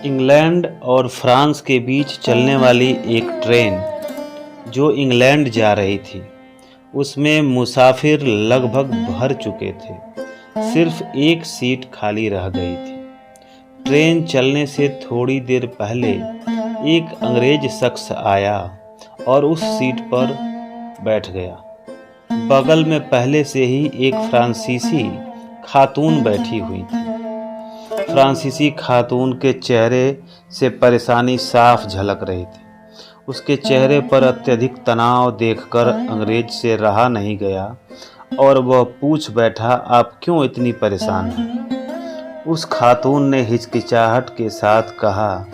England और France के बीच चलने वाली एक ट्रेन जो इंग्लैंड जा रही थी, उसमें मुसाफिर लगभग भर चुके थे। सिर्फ एक सीट खाली रह गई थी। ट्रेन चलने से थोड़ी देर पहले एक अंग्रेज शख्स आया और उस सीट पर बैठ गया। बगल में पहले से ही एक फ्रांसीसी खातून बैठी हुई थी। फ्रांसीसी खातून के चेहरे से परेशानी साफ झलक रही थी। उसके चेहरे पर अत्यधिक तनाव देखकर अंग्रेज से रहा नहीं गया और वह पूछ बैठा, आप क्यों इतनी परेशान हैं? उस खातून ने हिचकिचाहट के साथ कहा,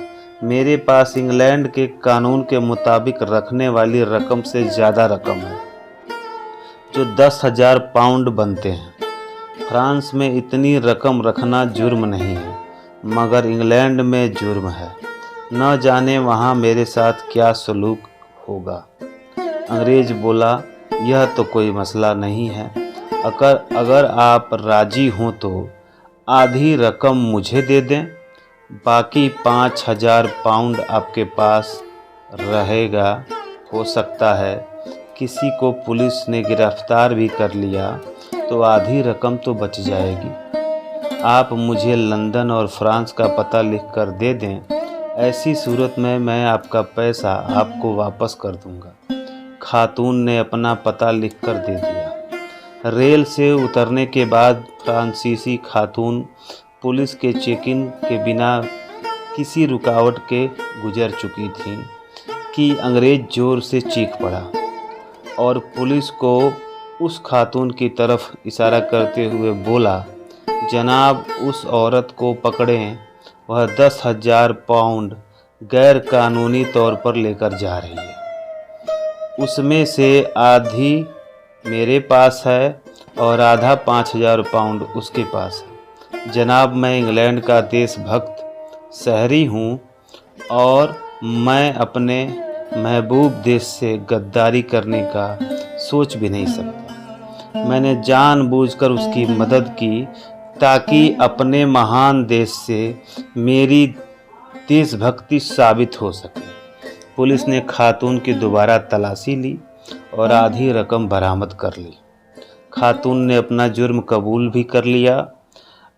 मेरे पास इंग्लैंड के कानून के मुताबिक रखने वाली रकम से ज़्यादा रकम है, जो 10,000 पाउंड बनते हैं। फ्रांस में इतनी रकम रखना जुर्म नहीं है, मगर इंग्लैंड में जुर्म है। न जाने वहाँ मेरे साथ क्या सलूक होगा। अंग्रेज बोला, यह तो कोई मसला नहीं है। अगर आप राजी हों तो आधी रकम मुझे दे दें, बाकी 5,000 पाउंड आपके पास रहेगा। हो सकता है किसी को पुलिस ने गिरफ्तार भी कर लिया तो आधी रकम तो बच जाएगी। आप मुझे लंदन और फ्रांस का पता लिख कर दे दें, ऐसी सूरत में मैं आपका पैसा आपको वापस कर दूंगा। खातून ने अपना पता लिख कर दे दिया। रेल से उतरने के बाद फ्रांसीसी खातून पुलिस के चेकिंग के बिना किसी रुकावट के गुजर चुकी थी कि अंग्रेज जोर से चीख पड़ा और पुलिस को उस खातून की तरफ इशारा करते हुए बोला, जनाब उस औरत को पकड़ें, वह 10,000 पाउंड गैर कानूनी तौर पर लेकर जा रही है। उसमें से आधी मेरे पास है और आधा 5,000 पाउंड उसके पास है। जनाब मैं इंग्लैंड का देशभक्त शहरी हूँ और मैं अपने महबूब देश से गद्दारी करने का सोच भी नहीं सकता। मैंने जानबूझकर उसकी मदद की ताकि अपने महान देश से मेरी देशभक्ति साबित हो सके। पुलिस ने खातून की दोबारा तलाशी ली और आधी रकम बरामद कर ली। खातून ने अपना जुर्म कबूल भी कर लिया।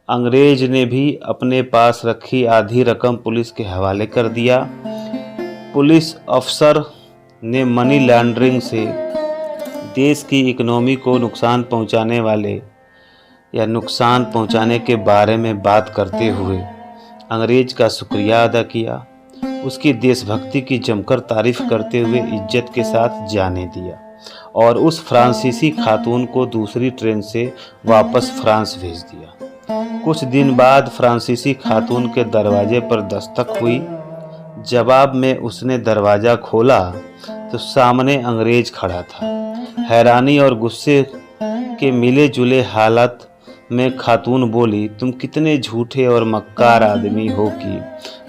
अंग्रेज ने भी अपने पास रखी आधी रकम पुलिस के हवाले कर दिया। पुलिस अफसर ने मनी लॉन्ड्रिंग से देश की इकोनॉमी को नुकसान पहुंचाने के बारे में बात करते हुए अंग्रेज का शुक्रिया अदा किया। उसकी देशभक्ति की जमकर तारीफ करते हुए इज्जत के साथ जाने दिया और उस फ्रांसीसी खातून को दूसरी ट्रेन से वापस फ्रांस भेज दिया। कुछ दिन बाद फ्रांसीसी खातून के दरवाजे पर दस्तक हुई। जवाब में उसने दरवाज़ा खोला तो सामने अंग्रेज खड़ा था। हैरानी और गुस्से के मिले जुले हालत में खातून बोली, तुम कितने झूठे और मक्कार आदमी हो कि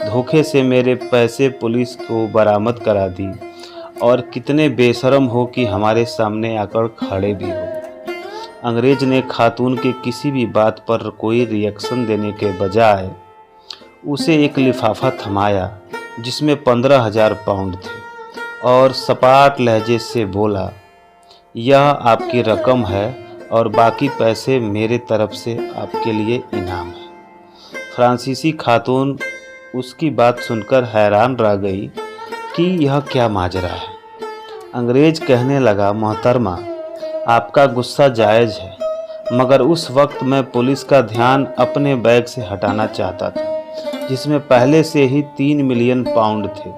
धोखे से मेरे पैसे पुलिस को बरामद करा दी, और कितने बेशर्म हो कि हमारे सामने आकर खड़े भी हो। अंग्रेज ने खातून के किसी भी बात पर कोई रिएक्शन देने के बजाय उसे एक लिफाफा थमाया जिसमें 15,000 पाउंड थे और सपाट लहजे से बोला, यह आपकी रकम है और बाकी पैसे मेरे तरफ से आपके लिए इनाम है। फ्रांसीसी खातून उसकी बात सुनकर हैरान रह गई कि यह क्या माजरा है। अंग्रेज कहने लगा, मोहतरमा आपका गुस्सा जायज़ है, मगर उस वक्त मैं पुलिस का ध्यान अपने बैग से हटाना चाहता था जिसमें पहले से ही 3 मिलियन पाउंड थे।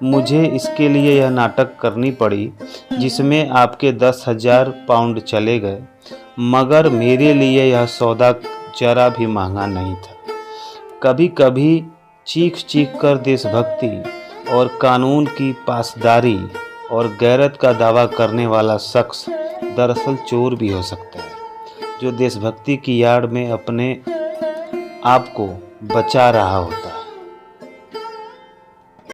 मुझे इसके लिए यह नाटक करनी पड़ी जिसमें आपके 10,000 पाउंड चले गए, मगर मेरे लिए यह सौदा जरा भी महंगा नहीं था। कभी कभी चीख चीख कर देशभक्ति और कानून की पासदारी और गैरत का दावा करने वाला शख्स दरअसल चोर भी हो सकता है, जो देशभक्ति की आड़ में अपने आप को बचा रहा होता है।